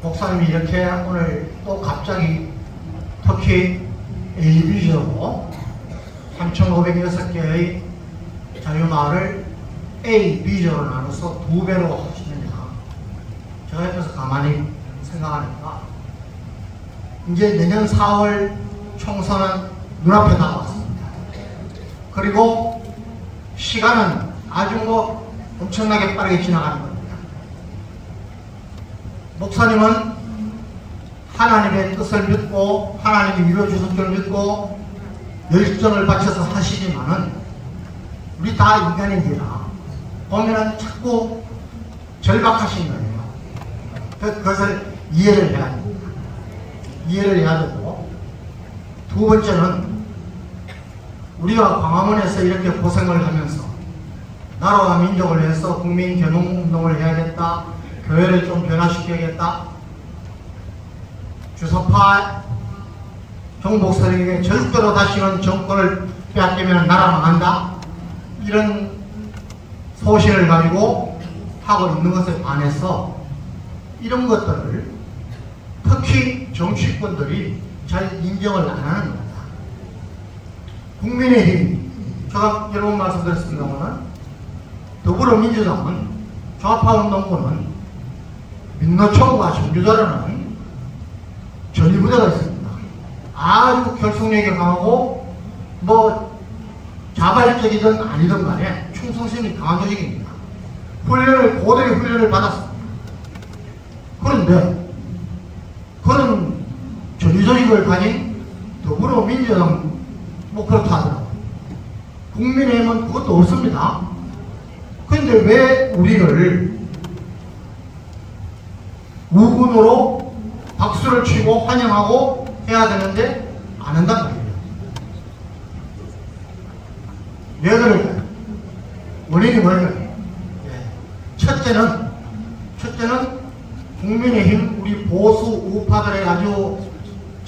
목사님이 이렇게 오늘 또 갑자기 터키 ABJ로 3,506개의 자유마을을 ABJ로 나눠서 2배로 하시느냐. 제가 옆에서 가만히 생각하니까 이제 내년 4월 총선은 눈앞에 다가왔습니다. 그리고 시간은 아주 엄청나게 빠르게 지나가는 겁니다. 목사님은 하나님의 뜻을 믿고 하나님이 이루어주실 줄 믿고 열정을 바쳐서 하시지만은 우리 다 인간인지라 보면은 자꾸 절박하신 거예요. 그것을 이해를 해야 됩니다. 이해를 해야 되고, 두 번째는 우리가 광화문에서 이렇게 고생을 하면서 나라와 민족을 위해서 국민 계몽 운동을 해야겠다, 교회를 좀 변화시켜야겠다, 주석파 정복선에게 절대로 다시는 정권을 빼앗기면 나라 망한다, 이런 소신을 가지고 하고 있는 것에 반해서 이런 것들을 특히 정치권들이 잘 인정을 안 하는 겁니다. 국민의힘, 제가 여러 번 말씀드렸습니다만 더불어민주당은, 좌파운동권은 민노총과 정규자료는 전위부대가 있습니다. 아주 결속력이 강하고 자발적이든 아니든 간에 충성심이 강한 조직입니다. 고대의 훈련을 받았습니다. 그런데 그런 전위조직을 가진 더불어민주당 그렇다 하더라고요. 국민의힘은 그것도 없습니다. 그런데 왜 우리를 우군으로 박수를 치고 환영하고 해야 되는데 안 한단 말이에요. 왜 그럴까요? 원인이 뭘까요? 첫째는 국민의힘, 우리 보수 우파들의 아주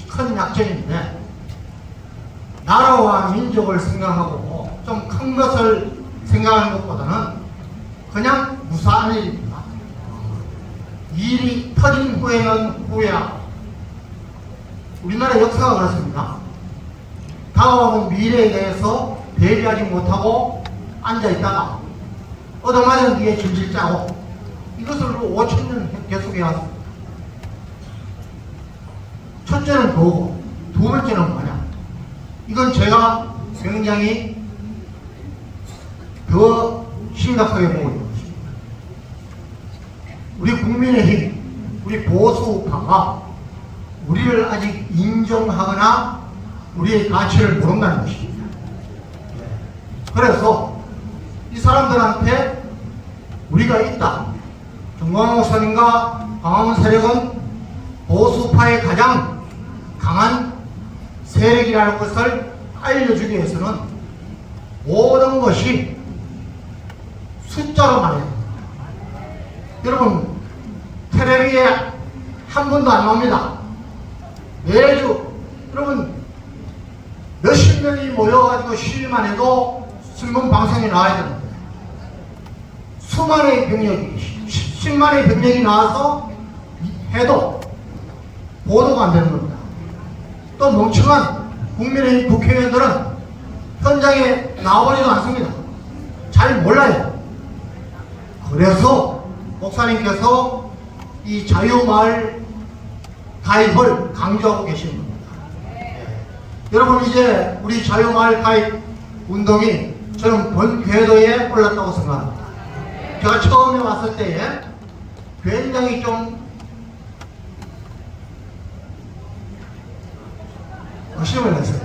큰 약점인데, 나라와 민족을 생각하고 좀 큰 것을 생각하는 것보다는 그냥 무사한 일입니다. 일이 터진 후에는 후회야. 우리나라 역사가 그렇습니다. 다가오는 미래에 대해서 대비하지 못하고 앉아있다가 얻어맞은 뒤에 질질 짜고, 이것을 5,000년 계속해 왔습니다. 첫째는 그거고, 두 번째는 뭐냐? 이건 제가 굉장히 더 심각하게 보고 있는 것입니다. 우리 국민의힘, 우리 보수파가 우리를 아직 인정하거나 우리의 가치를 모른다는 것입니다. 그래서 이 사람들한테 우리가 있다, 정광훈 목사님과 광화문 세력은 보수파의 가장 강한 세력이라는 것을 알려주기 위해서는 모든 것이 숫자로 말해야 됩니다. 여러분, 텔레비에 한 번도 안 나옵니다. 매주 여러분 몇십 명이 모여가지고 시위만 해도 신문 방송에 나와야 되는데, 수만의 병력이 10만의 병력이 나와서 해도 보도가 안 되는 겁니다. 또 멍청한 국민의힘 국회의원들은 현장에 나와보지도 않습니다. 잘 몰라요. 그래서 목사님께서 이 자유마을 가입을 강조하고 계시는 겁니다. 여러분, 이제 우리 자유마을 가입 운동이 저는 본 궤도에 올랐다고 생각합니다. 제가 처음에 왔을 때에 굉장히 좀 의심을 했어요.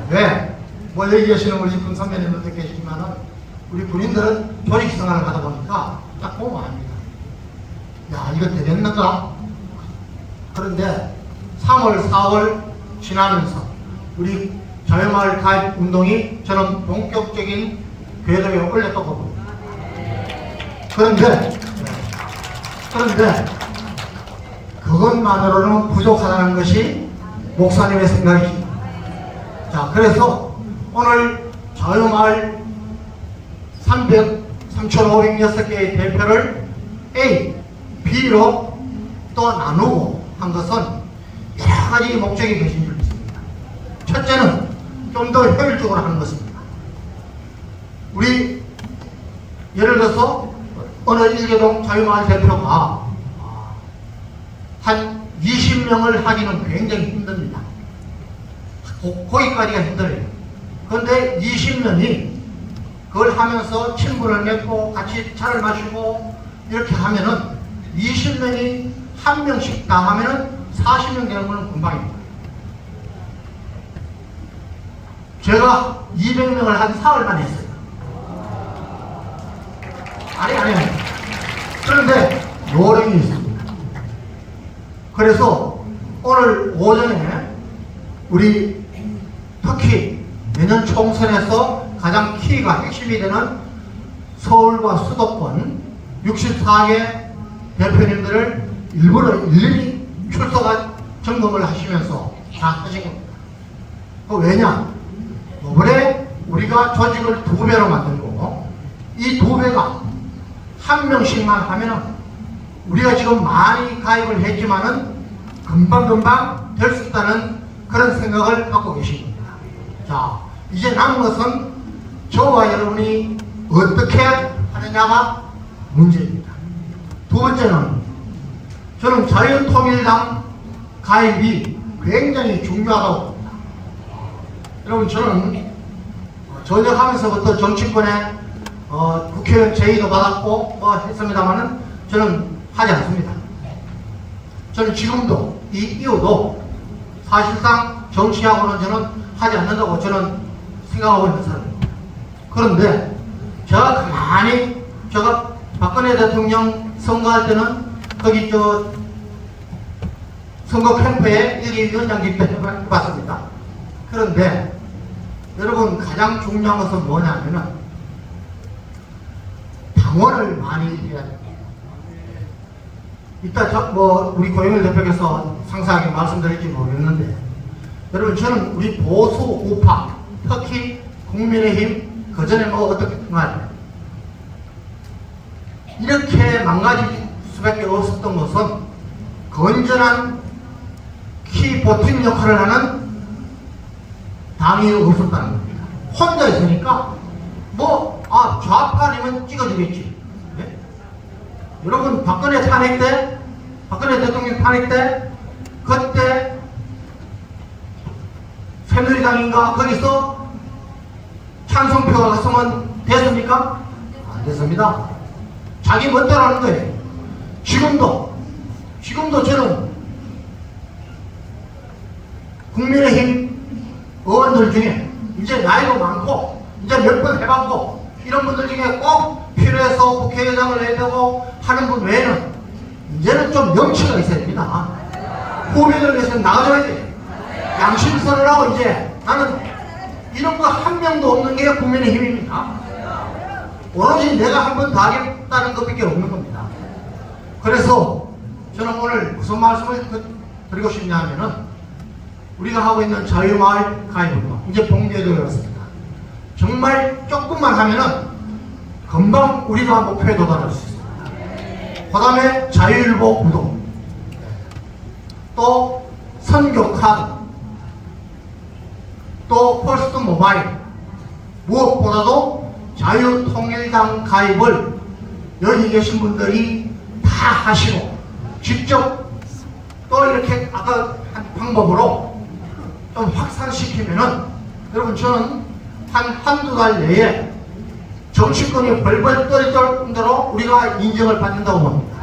왜? 여기 계시는 우리 군 선배님들도 계시지만은 우리 군인들은 조직 생활을 하다 보니까 딱 보면 압니다. 야, 이거 되겠는가? 그런데 3월, 4월 지나면서 우리 자유마을 가입 운동이 저는 본격적인 궤도에 올렸다고 봅니다. 그런데 그것만으로는 부족하다는 것이 목사님의 생각이십니다. 자, 그래서 오늘 자유마을 3,506개의 대표를 A, B로 또 나누고 한 것은 여러 가지 목적이 계신 줄 믿습니다. 첫째는 좀 더 효율적으로 하는 것입니다. 우리 예를 들어서 어느 일개동 자유마을 대표가 한 20명을 하기는 굉장히 힘듭니다. 거기까지가 힘들어요. 그런데 20명이 그걸 하면서 친분을 맺고 같이 차를 마시고 이렇게 하면은 20명이 한 명씩 다 하면은 40명 되는 거는 금방입니다. 제가 200명을 한 사흘만 했어요. 아니. 그런데 요령이 있습니다. 그래서 오늘 오전에 우리 특히 내년 총선에서 가장 키가 핵심이 되는 서울과 수도권 64개 대표님들을 일일이 출석 점검을 하시면서 다 하신 겁니다. 왜냐? 이번에 우리가 조직을 2배로 만들고 이 2배가 한 명씩만 하면은 우리가 지금 많이 가입을 했지만은 금방금방 될 수 있다는 그런 생각을 갖고 계십니다. 자, 이제 남은 것은 저와 여러분이 어떻게 하느냐가 문제입니다. 두 번째는 저는 자유통일당 가입이 굉장히 중요하다고 봅니다. 여러분, 저는 전역하면서부터 정치권에 국회의원 제의도 받았고 했습니다만은 저는 하지 않습니다. 저는 지금도 이 이유도 사실상 정치하고는 저는 하지 않는다고 저는 생각하고 있는 사람입니다. 그런데 제가 가만히 제가 박근혜 대통령 선거할 때는 거기 선거 캠프에 일기위원장 집회를 해봤습니다. 그런데 여러분, 가장 중요한 것은 뭐냐면은 당원을 많이 해야 됩니다. 이따 우리 고영일 대표께서 상세하게 말씀드릴지 모르겠는데, 여러분, 저는 우리 보수 우파, 특히 국민의힘, 그 전에 어떻게 말이에요. 이렇게 망가질 수밖에 없었던 것은 건전한 키 버튼 역할을 하는 당이 없었다는 겁니다. 혼자 있으니까 좌파님은 찍어주겠지. 네? 여러분, 박근혜 대통령 탄핵 때 그때 새누리당인가 거기서 찬성표가 갔으면 됐습니까? 안 됐습니다. 자기 멋대로 하는 거예요. 지금도 저는 국민의힘 의원들 중에 이제 나이도 많고 이제 몇 번 해봤고 이런 분들 중에 꼭 필요해서 국회의장을 해야 되고 하는 분 외에는 이제는 좀 명치가 있어야 됩니다. 후배들 위해서 나가줘야 돼. 양심선을 하고 이제 나는 이런 거 한 명도 없는 게 국민의힘입니다. 오로지 내가 한 번 더 하겠다는 것밖에 없는 겁니다. 그래서 저는 오늘 무슨 말씀을 드리고 싶냐 하면은 우리가 하고 있는 자유마을 가입운동 이제 봉제되어 왔습니다. 정말 조금만 하면은 금방 우리가 목표에 도달할 수 있습니다. 그 다음에 자유일보 구독, 또 선교카드, 또 퍼스트 모바일, 무엇보다도 자유통일당 가입을 여기 계신 분들이 다 하시고 직접 또 이렇게 아까 한 방법으로 좀 확산시키면은 여러분, 저는 한두 달 내에 정치권이 벌벌 떨 정도로 우리가 인정을 받는다고 봅니다.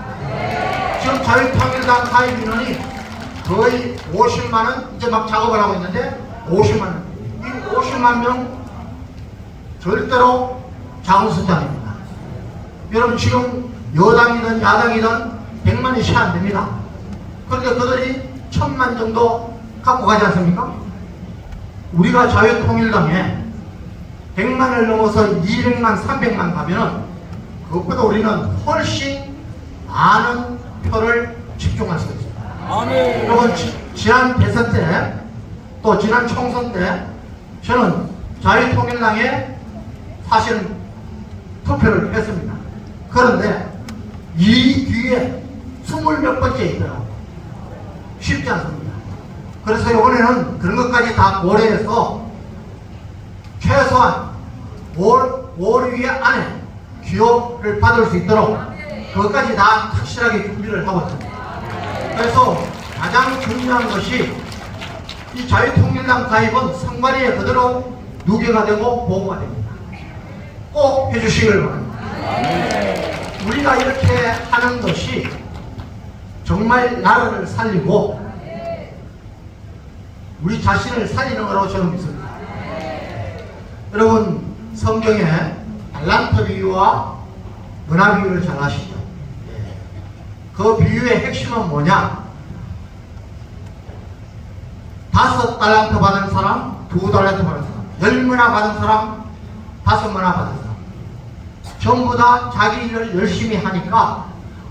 지금 자유통일당 가입 인원이 거의 50만원, 이제 막 작업을 하고 있는데 50만원. 이 50만 명 절대로 작은 숫자입니다. 여러분, 지금 여당이든 야당이든 100만이 채 안 됩니다. 그런데 그들이 1000만 정도 갖고 가지 않습니까? 우리가 자유통일당에 100만을 넘어서 200만, 300만 가면은 그것보다 우리는 훨씬 많은 표를 집중할 수 있습니다. 아멘. 여러분, 지난 대선 때, 또 지난 총선 때 저는 자유통일당에 사실은 투표를 했습니다. 그런데 이 뒤에 20몇 번째 있더라고요. 쉽지 않습니다. 그래서 이번에는 그런 것까지 다 고려해서 최소한 5월 위에 안에 기호를 받을 수 있도록 그것까지 다 확실하게 준비를 하고 있습니다. 그래서 가장 중요한 것이 이 자유통일당 가입은 선관위에 그대로 누계가 되고 보고가 됩니다. 꼭 해주시길 바랍니다. 우리가 이렇게 하는 것이 정말 나라를 살리고 우리 자신을 살리는 거라고 저는 믿습니다. 여러분 성경에 달란트 비유와 문화 비유를 잘 아시죠? 그 비유의 핵심은 뭐냐? 5달란트 받은 사람, 2달란트 받은 사람, 10문화 받은 사람, 5문화 받은 사람. 전부 다 자기 일을 열심히 하니까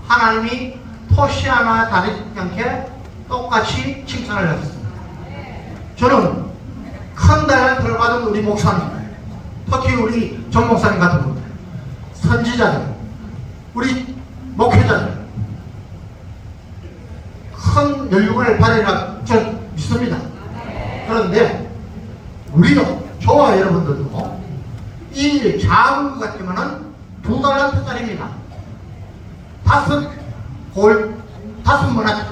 하나님이 토시 하나 다르지 않게 똑같이 칭찬을 하셨습니다. 저는 큰 달란트를 받은 우리 목사님, 특히 우리 전 목사님 같은 분들, 선지자들, 우리 목회자들 큰 연륜을 받으리라 저는 믿습니다. 그런데 우리도, 저와 여러분들도 이 일 작은 것 같지만은 2달란트짜리입니다. 5문화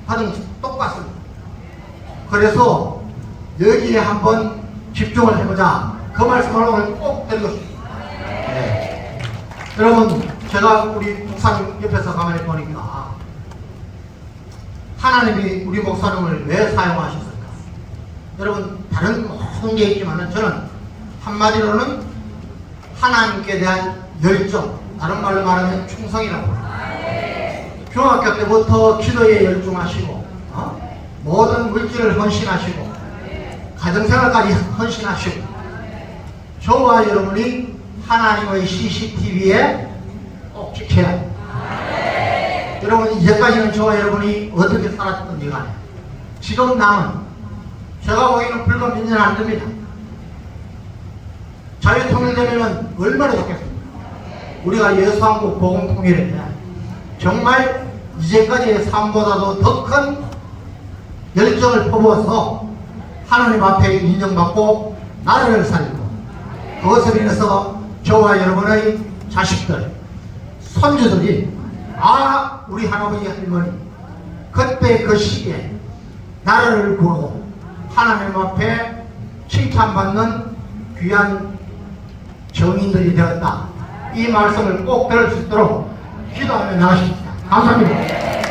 받은 똑같습니다. 그래서 여기에 한번 집중을 해보자. 그 말씀을 오늘 꼭 드리고 싶습니다. 네. 여러분, 제가 우리 목사님 옆에서 가만히 보니까 하나님이 우리 목사님을 왜 사용하셨을까? 여러분, 다른 모든 게 있지만 저는 한마디로는 하나님께 대한 열정, 다른 말로 말하면 충성이라고 합니다. 중학교 때부터 기도에 열중하시고 모든 물질을 헌신하시고 가정생활까지 헌신하시고 저와 여러분이 하나님의 CCTV에 꼭 지켜야 합니다. 여러분 이제까지는 저와 여러분이 어떻게 살았던지 간에 지금 남은 제가 보기에는 불과 몇 년 안 됩니다. 자유통일되면 얼마나 좋겠습니까? 우리가 예수한국 복음통일에 정말 이제까지의 삶보다도 더 큰 열정을 퍼부어서 하나님 앞에 인정받고 나라를 살리고 그것을 인해서 저와 여러분의 자식들, 손주들이 우리 할아버지 할머니 그때 그 시기에 나라를 구하고 하나님 앞에 칭찬받는 귀한 정인들이 되었다. 이 말씀을 꼭 들을 수 있도록 기도하며 나가십시다. 감사합니다.